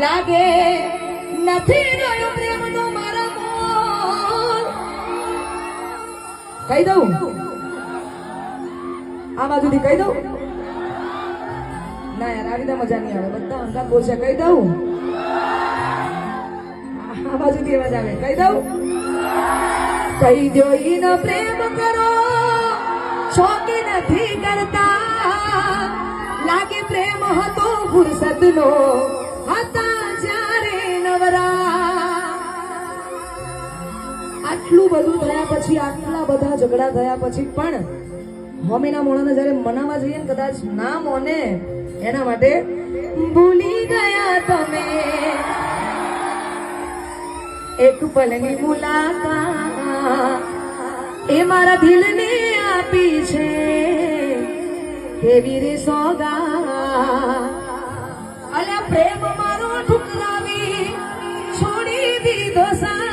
લાગે નથી રહ્યો પ્રેમનો મારા મોર. કહી દઉં આ બાજુથી કહી દઉં ના યાર આવી તો મજા નહીં આવે બધા અંગાત બોલશે. કહી દઉં આ બાજુથી અવાજ આવે. કહી દઉં કહી દો ઈનો પ્રેમ કરો શોકી નથી કરતા લાગે પ્રેમ હતો ફુરસતનો હતા જ્યારે નવરા. આટલું બધું થયા પછી આટલા બધા ઝઘડા થયા પછી પણ હોમીના મોણાને જ્યારે મનાવા જઈએ ને કદાચ ના મોને એના માટે ભૂલી ગયા તમે એક પલની મુલાકાત એ મારા દિલને આપી છે કેવી રે સોગાત. અલ્યા પ્રેમ મારો ઠુકરાવી છોડી દીધો સા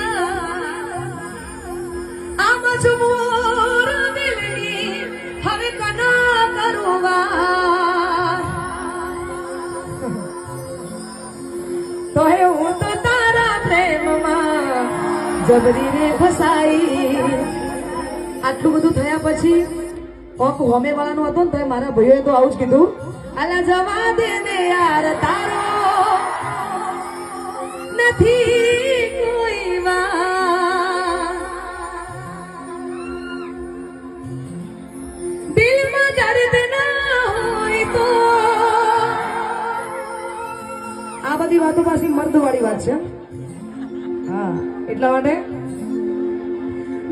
આમ જ મોર દિલની હવે કના કરવા તો હે હું તો તારા પ્રેમમાં જબરી રે ફસાઈ. આટલું બધું થયા પછી કોક હોમે વાળાનું હતું ને તો મારા ભાઈઓએ તો આવું જ કીધું અલા જવા દે ને યાર તારો નથી કોઈ વાર દિલમાં દર્દ ના હોય તો. આ બધી વાતો પાછી મર્દ વાળી વાત છે. હા એટલા માટે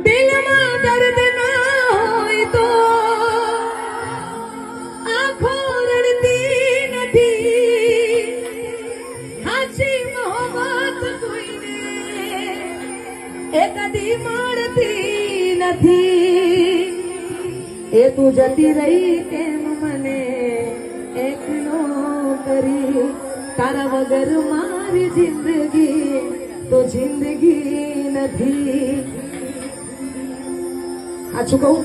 દિલમાં દર્દ ના હોય તો આંખો રડતી નથી. સાચી મોહબ્બત કોઈને એ કદી મળતી નથી. એ તું જતી રહી કેમ મને એકલો કરી તારા વગર મારી જિંદગી તો જિંદગી નથી. આ શું કહું